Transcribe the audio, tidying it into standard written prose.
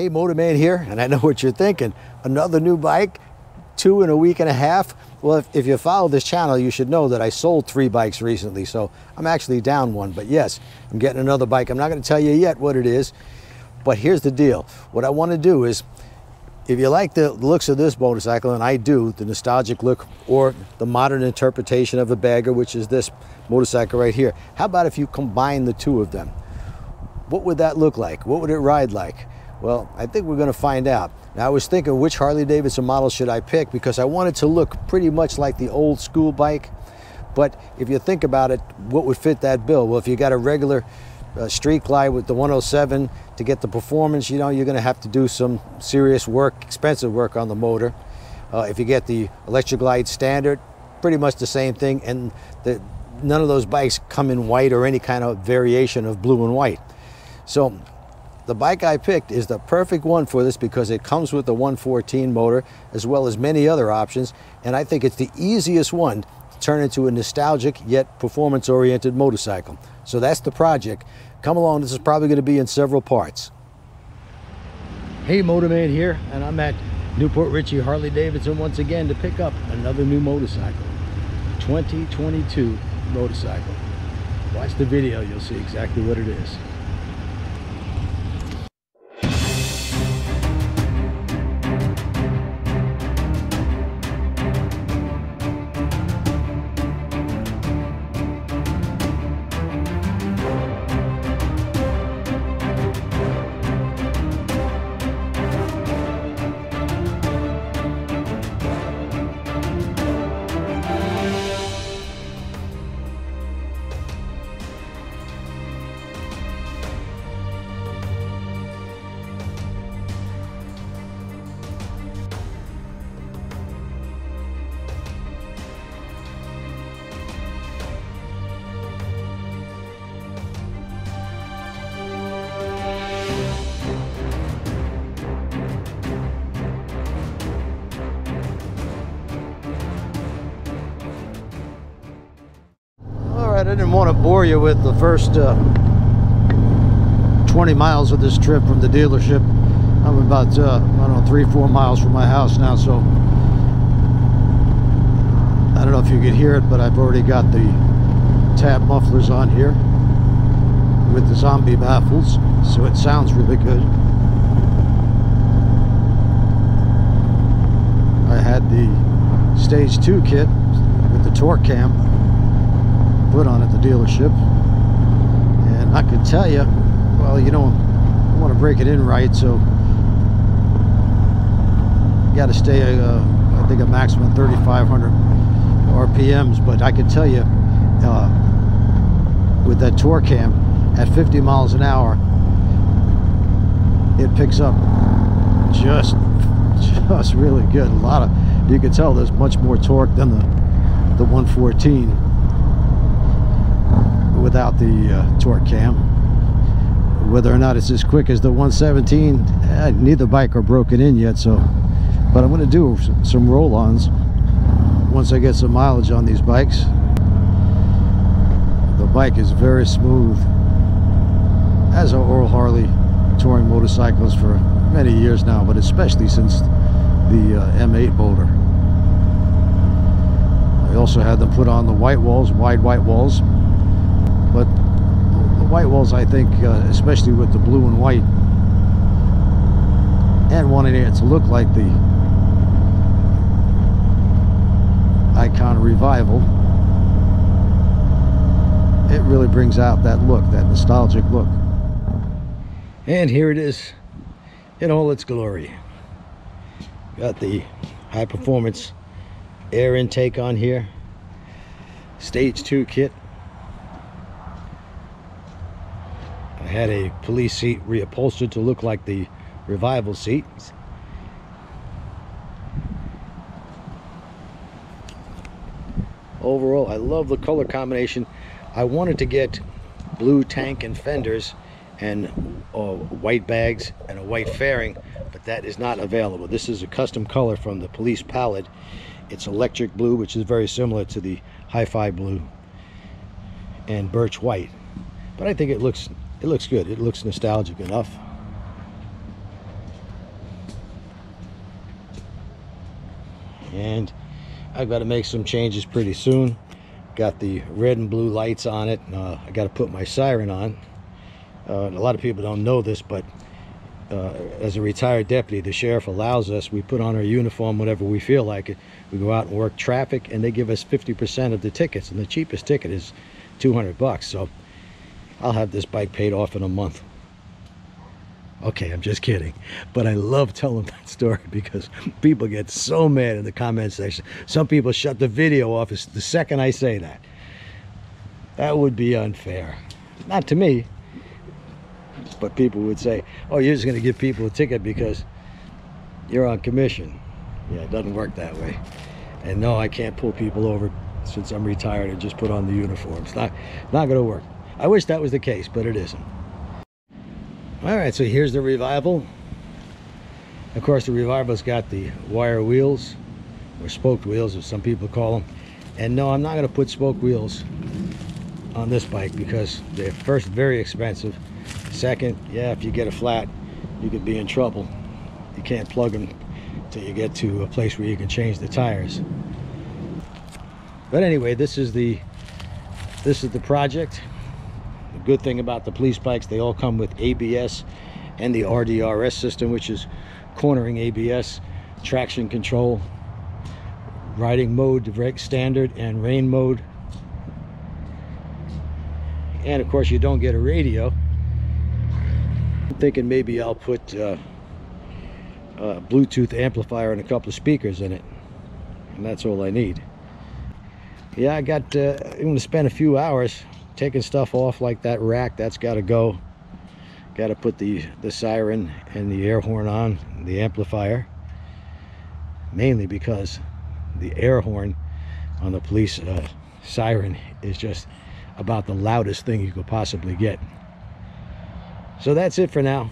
Hey, Motorman here, and I know what you're thinking. Another new bike, 2 in a week and a half? Well, if you follow this channel, you should know that I sold 3 bikes recently, so I'm actually down 1. But yes, I'm getting another bike. I'm not going to tell you yet what it is, but here's the deal. What I want to do is, if you like the looks of this motorcycle, and I do, the nostalgic look or the modern interpretation of a bagger, which is this motorcycle right here, how about if you combine the two of them? What would that look like? What would it ride like? Well, I think we're going to find out. Now, I was thinking, which Harley Davidson model should I pick? Because I want it to look pretty much like the old school bike. But if you think about it, what would fit that bill? Well, if you got a regular street glide with the 107 to get the performance, you know, you're going to have to do some serious work, expensive work on the motor. If you get the electric glide standard, pretty much the same thing. And none of those bikes come in white or any kind of variation of blue and white. So the bike I picked is the perfect one for this because it comes with the 114 motor as well as many other options, and I think it's the easiest one to turn into a nostalgic yet performance-oriented motorcycle. So that's the project. Come along, this is probably going to be in several parts. Hey, Motorman here, and I'm at Newport Richie Harley Davidson once again to pick up another new motorcycle. 2022 motorcycle. Watch the video, you'll see exactly what it is. I didn't want to bore you with the first 20 miles of this trip from the dealership. I'm about, I don't know, 3-4 miles from my house now, so I don't know if you could hear it, but I've already got the tab mufflers on here with the zombie baffles, so it sounds really good. I had the Stage 2 kit with the torque cam put on at the dealership, and I could tell you, well, you don't want to break it in right, so you got to stay I think a maximum 3,500 RPMs. But I could tell you with that torque cam at 50 miles an hour, it picks up just really good. A lot of, you can tell there's much more torque than the 114 without the torque cam. Whether or not it's as quick as the 117, neither bike are broken in yet, so, but I'm going to do some roll-ons once I get some mileage on these bikes. The bike is very smooth, as are all Harley touring motorcycles for many years now, but especially since the M8 motor. I also had them put on the white walls, wide white walls. But the white walls, I think, especially with the blue and white, and wanting it to look like the Icon Revival, it really brings out that look, that nostalgic look. And here it is in all its glory. Got the high performance air intake on here, Stage 2 kit. I had a police seat reupholstered to look like the Revival seat. Overall, I love the color combination. I wanted to get blue tank and fenders and white bags and a white fairing, but that is not available. This is a custom color from the police palette. It's electric blue, which is very similar to the hi-fi blue, and birch white. But I think it looks good. It looks nostalgic enough. and I've got to make some changes pretty soon. Got the red and blue lights on it. I got to put my siren on. A lot of people don't know this, but as a retired deputy, the sheriff allows us, we put on our uniform whenever we feel like it. We go out and work traffic, and they give us 50% of the tickets, and the cheapest ticket is $200. So I'll have this bike paid off in a month. Okay, I'm just kidding, but I love telling that story because people get so mad in the comment section. Some people shut the video off the second I say that. That would be unfair. Not to me, but people would say, oh, you're just going to give people a ticket because you're on commission. Yeah, it doesn't work that way. And no, I can't pull people over since I'm retired and just put on the uniform. It's not going to work. I wish that was the case, but it isn't. All right, so here's the Revival. Of course, the Revival's got the wire wheels, or spoked wheels, as some people call them. And no, I'm not going to put spoke wheels on this bike because they're, first, very expensive. Second, yeah, if you get a flat, you could be in trouble. You can't plug them till you get to a place where you can change the tires. But anyway, this is the project. The good thing about the police bikes, they all come with ABS and the RDRS system, which is cornering ABS, traction control, riding mode, standard, and rain mode. And of course, you don't get a radio. I'm thinking maybe I'll put a Bluetooth amplifier and a couple of speakers in it, and that's all I need. Yeah, I'm going to spend a few hours taking stuff off, like that rack. That's got to go. Got to put the siren and the air horn on, the amplifier, mainly because the air horn on the police siren is just about the loudest thing you could possibly get. So that's it for now.